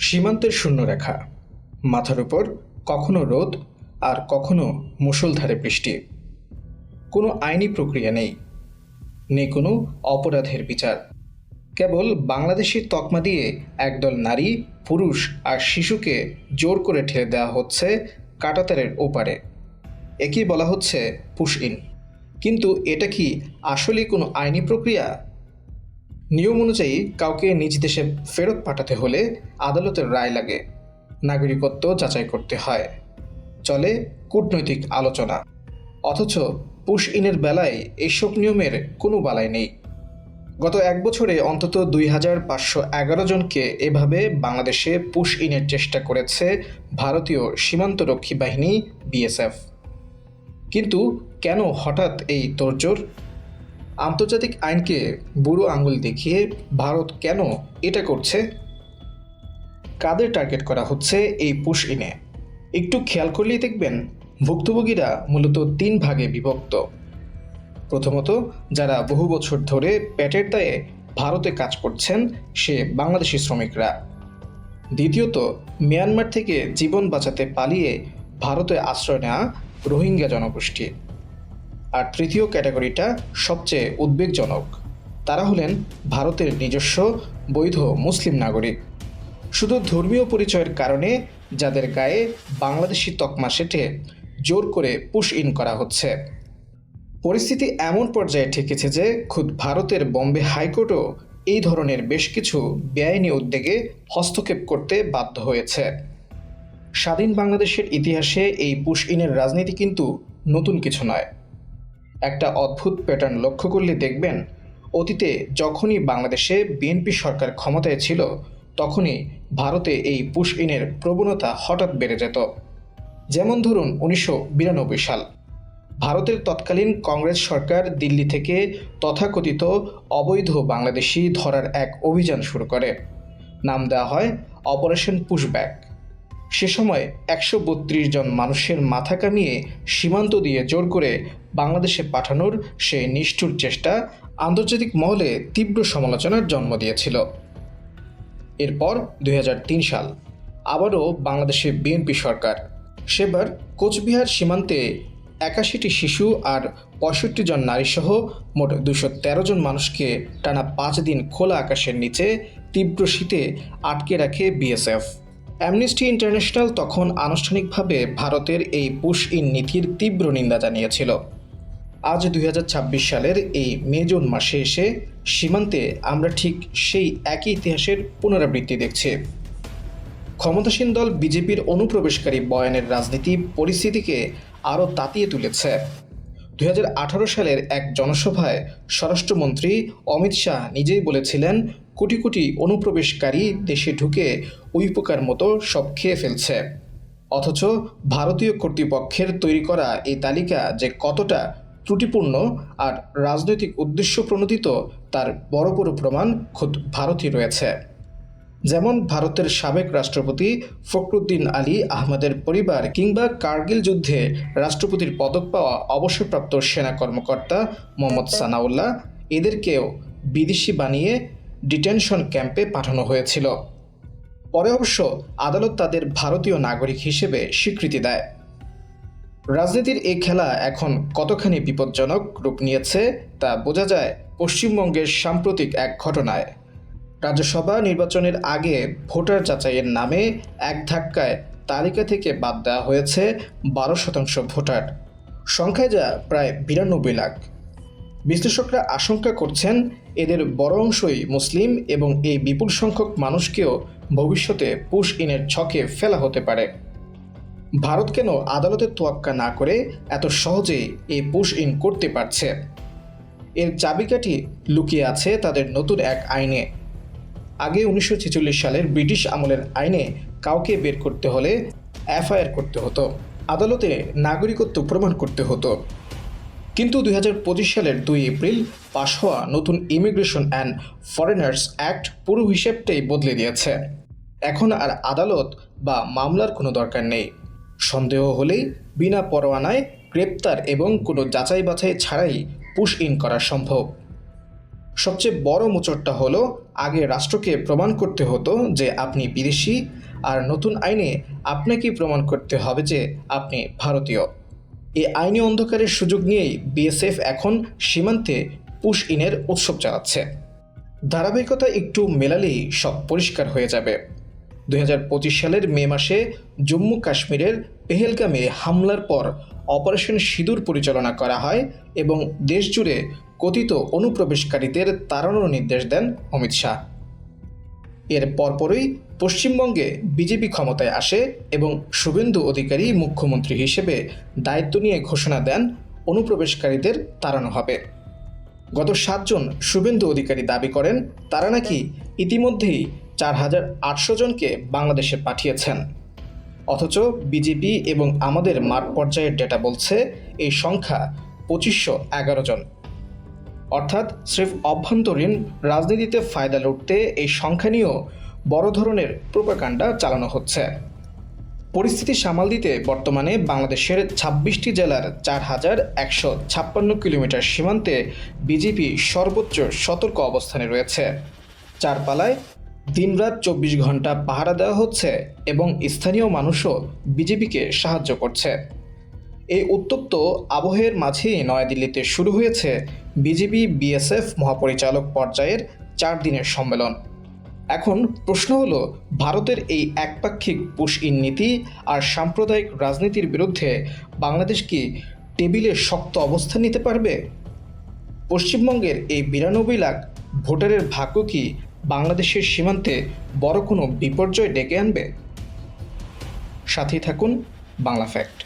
সীমান্তের শূন্যরেখা, মাথার উপর কখনো রোদ আর কখনো মুষলধারে বৃষ্টি। কোনো আইনি প্রক্রিয়া নেই, নেই কোনো অপরাধের বিচার। কেবল বাংলাদেশি তকমা দিয়ে একদল নারী, পুরুষ আর শিশুকে জোর করে ঠেলে দেওয়া হচ্ছে কাঁটাতারের ওপারে। একেই বলা হচ্ছে পুশ ইন। কিন্তু এটা কি আসলেই কোনো আইনি প্রক্রিয়া? নিয়ম অনুযায়ী কাউকে নিজ দেশে ফেরত পাঠাতে হলে আদালতের রায় লাগে, নাগরিকত্ব যাচাই করতে হয়, চলে কূটনৈতিক আলোচনা। অথচ পুশ ইনের বেলায় এসব নিয়মের কোনো বালাই নেই। গত এক বছরে অন্তত 2511 জনকে এভাবে বাংলাদেশে পুশ ইনের চেষ্টা করেছে ভারতীয় সীমান্তরক্ষী বাহিনী বিএসএফ। কিন্তু কেন হঠাৎ এই তোড়জোড়? আন্তর্জাতিক আইনকে বুড়ো আঙুল দেখিয়ে ভারত কেন এটা করছে? কাদের টার্গেট করা হচ্ছে এই পুশ ইনে? একটু খেয়াল করলেই দেখবেন ভুক্তভোগীরা মূলত 3 ভাগে বিভক্ত। প্রথমত, যারা বহু বছর ধরে পেটের দায়ে ভারতে কাজ করছেন সে বাংলাদেশি শ্রমিকরা। দ্বিতীয়ত, মিয়ানমার থেকে জীবন বাঁচাতে পালিয়ে ভারতে আশ্রয় নেওয়া রোহিঙ্গা জনগোষ্ঠী। আর তৃতীয় ক্যাটাগরিটা সবচেয়ে উদ্বেগজনক। তারা হলেন ভারতের নিজস্ব বৈধ মুসলিম নাগরিক, শুধু ধর্মীয় পরিচয়ের কারণে যাদের গায়ে বাংলাদেশি তকমা সেটে জোর করে পুশ ইন করা হচ্ছে। পরিস্থিতি এমন পর্যায়ে ঠেকেছে যে খুদ ভারতের বম্বে হাইকোর্টও এই ধরনের বেশ কিছু বেআইনি উদ্যোগে হস্তক্ষেপ করতে বাধ্য হয়েছে। স্বাধীন বাংলাদেশের ইতিহাসে এই পুশ ইনের রাজনীতি কিন্তু নতুন কিছু নয়। একটা অদ্ভুত প্যাটার্ন লক্ষ্য করলে দেখবেন, অতীতে যখনই বাংলাদেশে বিএনপি সরকার ক্ষমতায় ছিল তখনই ভারতে এই পুশ ইনের প্রবণতা হঠাৎ বেড়ে যেত। যেমন ধরুন 1992 সাল, ভারতের তৎকালীন কংগ্রেস সরকার দিল্লি থেকে তথাকথিত অবৈধ বাংলাদেশি ধরার এক অভিযান শুরু করে। নাম দেওয়া হয় অপারেশন পুশব্যাক। সে সময় 132 জন মানুষের মাথা কামিয়ে সীমান্ত দিয়ে জোর করে বাংলাদেশে পাঠানোর সেই নিষ্ঠুর চেষ্টা আন্তর্জাতিক মহলে তীব্র সমালোচনার জন্ম দিয়েছিল। এরপর 2003 সাল, আবারও বাংলাদেশে বিএনপি সরকার। সেবার কোচবিহার সীমান্তে 81টি শিশু আর 65 জন নারীসহ মোট 213 জন মানুষকে টানা 5 দিন খোলা আকাশের নিচে তীব্র শীতে আটকে রাখে বিএসএফ। অ্যামনেস্টি ইন্টারন্যাশনাল তখন আনুষ্ঠানিকভাবে ভারতের এই পুশ ইন নীতির তীব্র নিন্দা জানিয়েছিল। আজ 2026 সালের এই মে-জুন মাসে এসে সীমান্তে আমরা ঠিক সেই একই ইতিহাসের পুনরাবৃত্তি দেখছি। ক্ষমতাসীন দল বিজেপির অনুপ্রবেশকারী বয়ানের রাজনীতি পরিস্থিতিকে আরও তাতিয়ে তুলেছে। 2018 সালের এক জনসভায় স্বরাষ্ট্রমন্ত্রী অমিত শাহ নিজেই বলেছিলেন, কোটি কোটি অনুপ্রবেশকারী দেশে ঢুকে উইপোকার মতো সব খেয়ে ফেলছে। অথচ ভারতীয় কর্তৃপক্ষের তৈরি করা এই তালিকা যে কতটা ত্রুটিপূর্ণ আর রাজনৈতিক উদ্দেশ্য প্রণোদিত তার বড় বড় প্রমাণ খোদ ভারতই রয়েছে। যেমন ভারতের সাবেক রাষ্ট্রপতি ফখরুদ্দিন আলী আহমদের পরিবার কিংবা কার্গিল যুদ্ধে রাষ্ট্রপতির পদক পাওয়া অবসরপ্রাপ্ত সেনা কর্মকর্তা মোহাম্মদ সানাউল্লাহ, এদেরকেও বিদেশি বানিয়ে ডিটেনশন ক্যাম্পে পাঠানো হয়েছিল। পরে অবশ্য আদালত তাদের ভারতীয় নাগরিক হিসেবে স্বীকৃতি দেয়। রাজনীতির এই খেলা এখন কতখানি বিপজ্জনক রূপ নিয়েছে তা বোঝা যায় পশ্চিমবঙ্গের সাম্প্রতিক এক ঘটনায়। রাজ্যসভা নির্বাচনের আগে ভোটার যাচাইয়ের নামে এক ধাক্কায় তালিকা থেকে বাদ দেওয়া হয়েছে 12% ভোটার, সংখ্যায় যা প্রায় 92 লাখ। বিশ্লেষকরা আশঙ্কা করছেন এদের বড় অংশই মুসলিম এবং এই বিপুল সংখ্যক মানুষকেও ভবিষ্যতে পুশ ইনের ছকে ফেলা হতে পারে। ভারত কেন আদালতের তোয়াক্কা না করে এত সহজেই এই পুশ ইন করতে পারছে? এর চাবিকাঠি লুকিয়ে আছে তাদের নতুন এক আইনে। আগে 1946 সালের ব্রিটিশ আমলের আইনে কাউকে বের করতে হলে এফআইআর করতে হতো, আদালতে নাগরিকত্ব প্রমাণ করতে হতো। কিন্তু 2025 সালের 2 এপ্রিল পাশ হওয়া নতুন ইমিগ্রেশন অ্যান্ড ফরেনার্স অ্যাক্ট পুরো হিসেবটাই বদলে দিয়েছে। এখন আর আদালত বা মামলার কোনো দরকার নেই। সন্দেহ হলেই বিনা পরোয়ানায় গ্রেপ্তার এবং কোনো যাচাই বাছাই ছাড়াই পুশ ইন করা সম্ভব। সবচেয়ে বড় মোচড়টা হলো আগে রাষ্ট্রকে প্রমাণ করতে হতো যে আপনি বিদেশি, আর নতুন আইনে আপনাকেই প্রমাণ করতে হবে যে আপনি ভারতীয়। এই আইনি অন্ধকারের সুযোগ নিয়েই বিএসএফ এখন সীমান্তে পুশ ইনের উৎসব চালাচ্ছে। ধারাবাহিকতা একটু মেলালেই সব পরিষ্কার হয়ে যাবে। 2025 সালের মে মাসে জম্মু কাশ্মীরের পেহেলগামে হামলার পর অপারেশন সিঁদুর পরিচালনা করা হয় এবং দেশজুড়ে কথিত অনুপ্রবেশকারীদের তাড়ানোর নির্দেশ দেন অমিত শাহ। এর পরপরই পশ্চিমবঙ্গে বিজেপি ক্ষমতায় আসে এবং শুভেন্দু অধিকারী মুখ্যমন্ত্রী হিসেবে দায়িত্ব নিয়ে ঘোষণা দেন অনুপ্রবেশকারীদের তাড়ানো হবে। গত 7 জন শুভেন্দু অধিকারী দাবি করেন তারা নাকি ইতিমধ্যেই 4800 জনকে বাংলাদেশে পাঠিয়েছেন। অথচ বিজেপি এবং আমাদের মাঠ পর্যায়ের ডেটা বলছে এই সংখ্যা 2511 জন। অর্থাৎ স্রেফ অভ্যন্তরীণ রাজনীতিতে ফায়দা লুটতে এই সংখ্যা নিয়েও বড় ধরনের প্রোপাগান্ডা চালানো হচ্ছে। পরিস্থিতি সামাল দিতে বর্তমানে বাংলাদেশের 26টি জেলার 4156 কিলোমিটার সীমান্তে বিজেপি সর্বোচ্চ সতর্ক অবস্থানে রয়েছে। চারপালায় দিনরাত 24 ঘন্টা পাহারা দেওয়া হচ্ছে এবং স্থানীয় মানুষও বিজেপিকে সাহায্য করছে। এই উত্তপ্ত আবহের মাঝেই নয়াদিল্লিতে শুরু হয়েছে বিজেপি বিএসএফ মহাপরিচালক পর্যায়ের 4 দিনের সম্মেলন। এখন প্রশ্ন হলো, ভারতের এই একপাক্ষিক পুশ ইন নীতি আর সাম্প্রদায়িক রাজনীতির বিরুদ্ধে বাংলাদেশ কি টেবিলে শক্ত অবস্থান নিতে পারবে? পশ্চিমবঙ্গের এই 92 লাখ ভোটারের ভাগ্য কি বাংলাদেশের সীমান্তে বড় কোনো বিপর্যয় ডেকে আনবে? সাথেই থাকুন বাংলা ফ্যাক্ট।